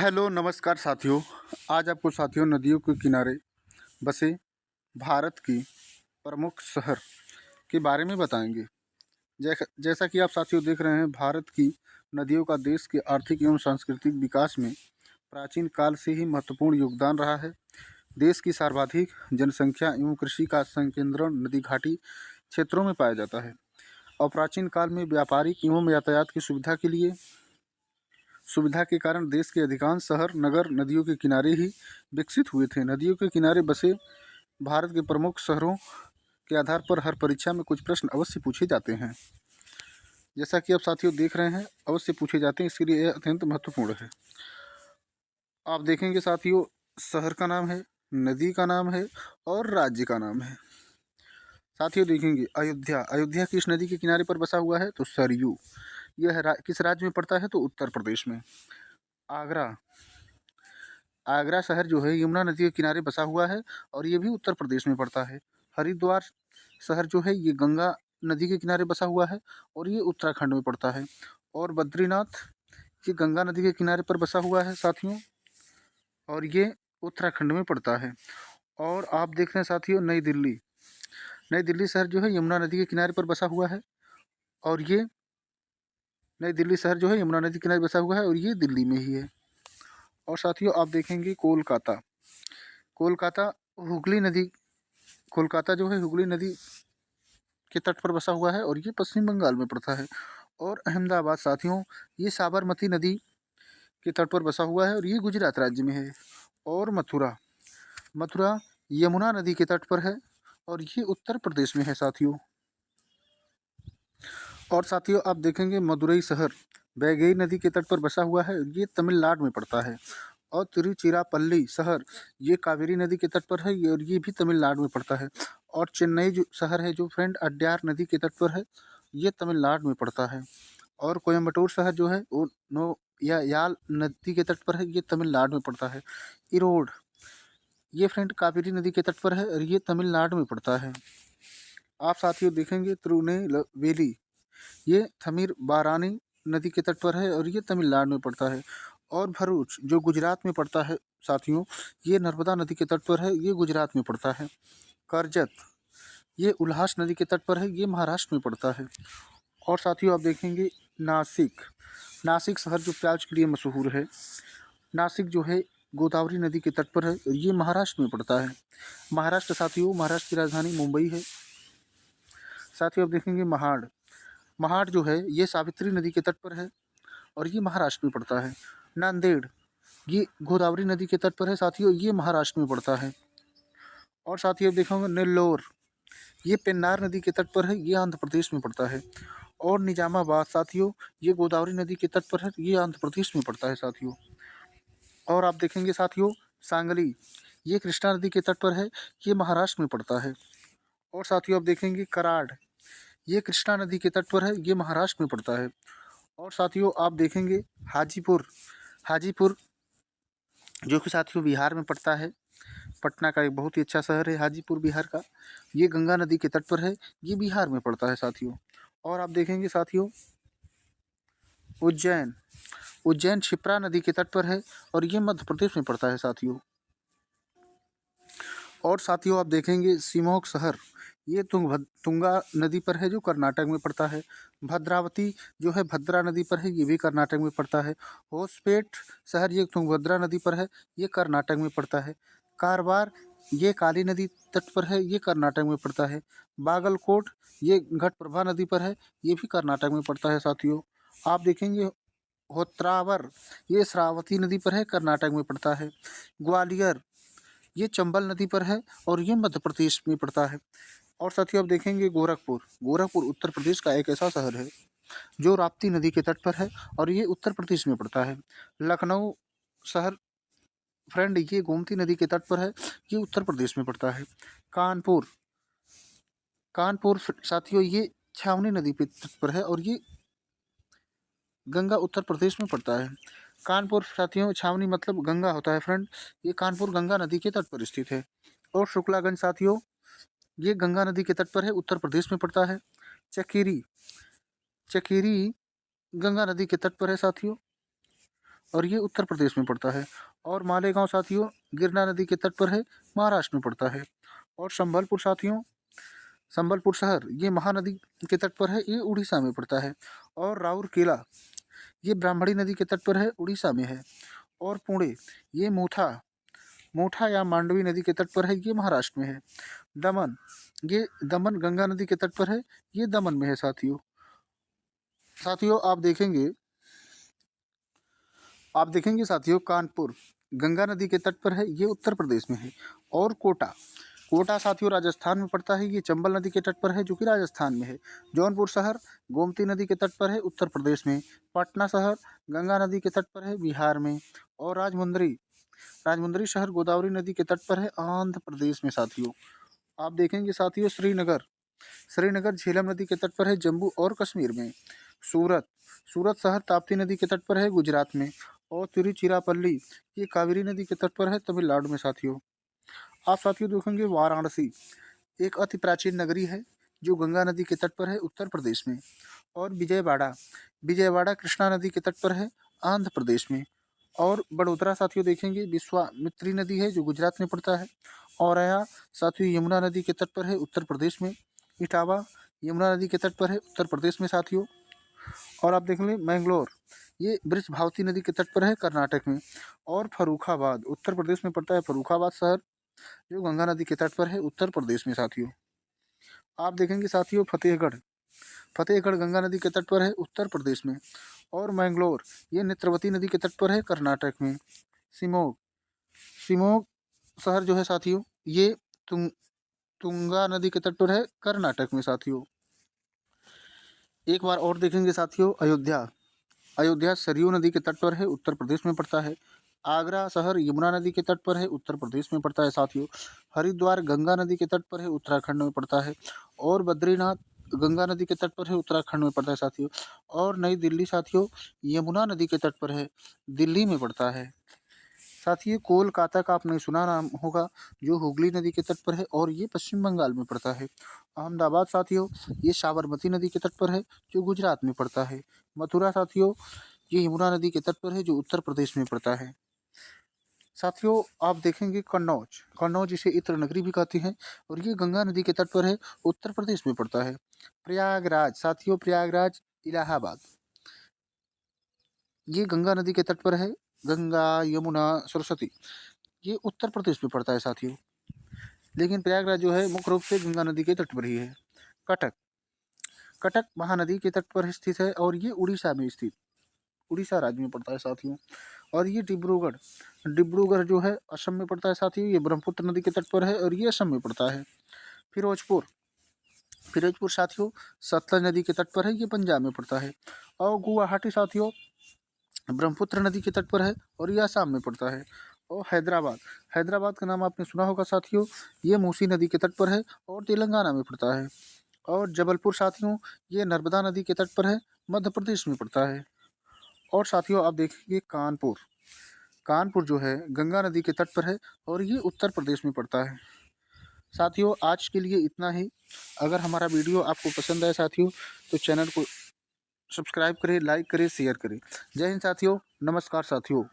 Hello नमस्कार साथियों। आज आपको साथियों नदियों के किनारे बसे भारत की प्रमुख शहर के बारे में बताएंगे। जैसा कि आप साथियों देख रहे हैं, भारत की नदियों का देश के आर्थिक एवं सांस्कृतिक विकास में प्राचीन काल से ही महत्वपूर्ण योगदान रहा है। देश की सर्वाधिक जनसंख्या एवं कृषि का संकेंद्रण नदी घाटी क्षेत्रों में पाया जाता है और प्राचीन काल में व्यापारिक एवं यातायात की सुविधा के कारण देश के अधिकांश शहर नगर नदियों के किनारे ही विकसित हुए थे। नदियों के किनारे बसे भारत के प्रमुख शहरों के आधार पर हर परीक्षा में कुछ प्रश्न अवश्य पूछे जाते हैं। जैसा कि आप साथियों देख रहे हैं, अवश्य पूछे जाते हैं, इसके लिए यह अत्यंत महत्वपूर्ण है। आप देखेंगे साथियों, शहर का नाम है, नदी का नाम है और राज्य का नाम है। साथियों देखेंगे अयोध्या। अयोध्या किस नदी के किनारे पर बसा हुआ है? तो सरयू। यह किस राज्य में पड़ता है? तो उत्तर प्रदेश में। आगरा। आगरा शहर जो है यमुना नदी के किनारे बसा हुआ है और ये भी उत्तर प्रदेश में पड़ता है। हरिद्वार शहर जो है ये गंगा नदी के किनारे बसा हुआ है और ये उत्तराखंड में पड़ता है। और बद्रीनाथ ये गंगा नदी के किनारे पर बसा हुआ है साथियों, और ये उत्तराखंड में पड़ता है। और आप देख रहे हैं साथियों नई दिल्ली। नई दिल्ली शहर जो है यमुना नदी के किनारे पर बसा हुआ है और ये नई दिल्ली शहर जो है यमुना नदी के किनारे बसा हुआ है और ये दिल्ली में ही है। और साथियों आप देखेंगे कोलकाता। कोलकाता हुगली नदी कोलकाता जो है हुगली नदी के तट पर बसा हुआ है और ये पश्चिम बंगाल में पड़ता है। और अहमदाबाद साथियों, ये साबरमती नदी के तट पर बसा हुआ है और ये गुजरात राज्य में है। और मथुरा। मथुरा यमुना नदी के तट पर है और ये उत्तर प्रदेश में है साथियों। और साथियों आप देखेंगे मदुरई शहर वैगई नदी के तट पर बसा हुआ है, ये तमिलनाडु में पड़ता है। और तिरुचिरापल्ली शहर ये कावेरी नदी के तट पर है और ये भी तमिलनाडु में पड़ता है। और चेन्नई जो शहर है जो फ्रेंड अड्यार नदी के तट पर है, ये तमिलनाडु में पड़ता है। और कोयम्बटूर शहर जो है वो याल नदी के तट पर है, ये तमिलनाडु में पड़ता है। इरोड ये फ्रेंड कावेरी नदी के तट पर है और ये तमिलनाडु में पड़ता है। आप साथियों देखेंगे तिरुनेलवेली ये थमीर बारानी नदी के तट पर है और ये तमिलनाडु में पड़ता है। और भरूच जो गुजरात में पड़ता है साथियों, ये नर्मदा नदी के तट पर है, ये गुजरात में पड़ता है। करजत ये उल्हास नदी के तट पर है, ये महाराष्ट्र में पड़ता है। और साथियों आप देखेंगे नासिक। नासिक शहर जो प्याज के लिए मशहूर है। नासिक जो है गोदावरी नदी के तट पर है और ये महाराष्ट्र में पड़ता है। महाराष्ट्र साथियों, महाराष्ट्र की राजधानी मुंबई है। साथियों आप देखेंगे महाड़। महाड़ जो है ये सावित्री नदी के तट पर है और ये महाराष्ट्र में पड़ता है। नांदेड़ ये गोदावरी नदी के तट पर है साथियों, ये महाराष्ट्र में पड़ता है। और साथियों देखोगे नेल्लोर ये पेन्नार नदी के तट पर है, ये आंध्र प्रदेश में पड़ता है। और निजामाबाद साथियों ये गोदावरी नदी के तट पर है, ये आंध्र प्रदेश में पड़ता है साथियों। और आप देखेंगे साथियों सांगली ये कृष्णा नदी के तट पर है, ये महाराष्ट्र में पड़ता है। और साथियों आप देखेंगे कराड़ ये कृष्णा नदी के तट पर है, ये महाराष्ट्र में पड़ता है। और साथियों आप देखेंगे हाजीपुर। हाजीपुर जो कि साथियों बिहार में पड़ता है। पटना का एक बहुत ही अच्छा शहर है हाजीपुर बिहार का। ये गंगा नदी के तट पर है, ये बिहार में पड़ता है साथियों। और आप देखेंगे साथियों उज्जैन। उज्जैन क्षिप्रा नदी के तट पर है और ये मध्य प्रदेश में पड़ता है साथियों। और साथियों आप देखेंगे सिमोग शहर ये तुंगा नदी पर है जो कर्नाटक में पड़ता है। भद्रावती जो है भद्रा नदी पर है, ये भी कर्नाटक में पड़ता है। होसपेट शहर ये तुंगभद्रा नदी पर है, ये कर्नाटक में पड़ता है। कारवार ये काली नदी तट पर है, ये कर्नाटक में पड़ता है। बागलकोट ये घटप्रभा नदी पर है, ये भी कर्नाटक में पड़ता है साथियों। आप देखेंगे होत्रावर ये श्रावती नदी पर है, कर्नाटक में पड़ता है। ग्वालियर ये चंबल नदी पर है और ये मध्य प्रदेश में पड़ता है। और साथियों आप देखेंगे गोरखपुर। गोरखपुर उत्तर प्रदेश का एक ऐसा शहर है जो राप्ती नदी के तट पर है और ये उत्तर प्रदेश में पड़ता है। लखनऊ शहर फ्रेंड ये गोमती नदी के तट पर है, ये उत्तर प्रदेश में पड़ता है। कानपुर कानपुर साथियों ये छावनी नदी के तट पर है और ये गंगा उत्तर प्रदेश में पड़ता है। कानपुर साथियों छावनी मतलब गंगा होता है फ्रेंड, ये कानपुर गंगा नदी के तट पर स्थित है। और शुक्लागंज साथियों ये गंगा नदी के तट पर है, उत्तर प्रदेश में पड़ता है। चकेरी चकेरी गंगा नदी के तट पर है साथियों। और ये उत्तर प्रदेश में पड़ता है। और मालेगांव साथियों गिरना नदी के तट पर है, महाराष्ट्र में पड़ता है। और संबलपुर साथियों, संबलपुर शहर ये महानदी के तट पर है, ये उड़ीसा में पड़ता है। और राउरकेला ये ब्राह्मणी नदी के तट पर है, उड़ीसा में है। और पुणे ये मोथा मोठा या मांडवी नदी के तट पर है, ये महाराष्ट्र में है। दमन ये दमन गंगा नदी के तट पर है, ये दमन में है साथियों। साथियों आप देखेंगे साथियों कानपुर गंगा नदी के तट पर है, ये उत्तर प्रदेश में है। और कोटा कोटा साथियों राजस्थान में पड़ता है, ये चंबल नदी के तट पर है जो कि राजस्थान में है। जौनपुर शहर गोमती नदी के तट पर है, उत्तर प्रदेश में। पटना शहर गंगा नदी के तट पर है, बिहार में। और राजमुंदरी शहर गोदावरी नदी के तट पर है, आंध्र प्रदेश में साथियों। आप देखेंगे साथियों श्रीनगर झेलम नदी के तट पर है, जम्मू और कश्मीर में। सूरत शहर ताप्ती नदी के तट पर है, गुजरात में। और तिरुचिरापल्ली ये कावेरी नदी के तट पर है, तमिलनाडु में साथियों। आप साथियों देखेंगे वाराणसी एक अति प्राचीन नगरी है जो गंगा नदी के तट पर है, उत्तर प्रदेश में। और विजयवाड़ा कृष्णा नदी के तट पर है, आंध्र प्रदेश में। और बड़ोदरा साथियों देखेंगे विश्वामित्री नदी है जो गुजरात में पड़ता है। औरैया साथियों यमुना नदी के तट पर है, उत्तर प्रदेश में। इटावा यमुना नदी के तट पर है, उत्तर प्रदेश में साथियों। और आप देख लें मैंगलोर ये वृषभावती नदी के तट पर है, कर्नाटक में। और फर्रुखाबाद उत्तर प्रदेश में पड़ता है, फर्रुखाबाद शहर जो गंगा नदी के तट पर है, उत्तर प्रदेश में साथियों। आप देखेंगे साथियों फतेहगढ़ गंगा नदी के तट पर है, उत्तर प्रदेश में। और मैंगलोर ये नेत्रवती नदी के तट पर है, कर्नाटक में। शिमोग शहर जो है साथियों ये तुंगा नदी के तट पर है, कर्नाटक में साथियों। एक बार और देखेंगे साथियों अयोध्या सरयू नदी के तट पर है, उत्तर प्रदेश में पड़ता है। आगरा शहर यमुना नदी के तट पर है, उत्तर प्रदेश में पड़ता है साथियों। हरिद्वार गंगा नदी के तट पर है, उत्तराखंड में पड़ता है। और बद्रीनाथ गंगा नदी के तट पर है, उत्तराखंड में पड़ता है साथियों। और नई दिल्ली साथियों यमुना नदी के तट पर है, दिल्ली में पड़ता है। साथियों कोलकाता का आपने सुना नाम होगा जो हुगली नदी के तट पर है, और ये पश्चिम बंगाल में पड़ता है। अहमदाबाद साथियों ये साबरमती नदी के तट पर है जो गुजरात में पड़ता है। मथुरा साथियों ये यमुना नदी के तट पर है जो उत्तर प्रदेश में पड़ता है। साथियों आप देखेंगे कन्नौज इसे इत्र नगरी भी कहते हैं, और ये गंगा नदी के तट पर है, उत्तर प्रदेश में पड़ता है। प्रयागराज साथियों प्रयागराज इलाहाबाद ये गंगा नदी के तट पर है, गंगा यमुना सरस्वती ये उत्तर प्रदेश में पड़ता है साथियों। लेकिन प्रयागराज जो है मुख्य रूप से गंगा नदी के तट पर ही है। कटक महानदी के तट पर स्थित है, और ये उड़ीसा राज्य में पड़ता है साथियों। और ये डिब्रूगढ़ जो है असम में पड़ता है साथियों, ये ब्रह्मपुत्र नदी के तट पर है, और ये असम में पड़ता है। फिरोजपुर साथियों सतलज नदी के तट पर है, ये पंजाब में पड़ता है। और गुवाहाटी साथियों ब्रह्मपुत्र नदी के तट पर है, और ये आसाम में पड़ता है। और हैदराबाद का नाम आपने सुना होगा साथियों, ये मूसी नदी के तट पर है, और तेलंगाना में पड़ता है। और जबलपुर साथियों ये नर्मदा नदी के तट पर है, मध्य प्रदेश में पड़ता है। और साथियों आप देखेंगे कानपुर जो है गंगा नदी के तट पर है, और ये उत्तर प्रदेश में पड़ता है। साथियों आज के लिए इतना ही। अगर हमारा वीडियो आपको पसंद आए साथियों तो चैनल को सब्सक्राइब करें, लाइक करें, शेयर करें। जय हिंद साथियों, नमस्कार साथियों।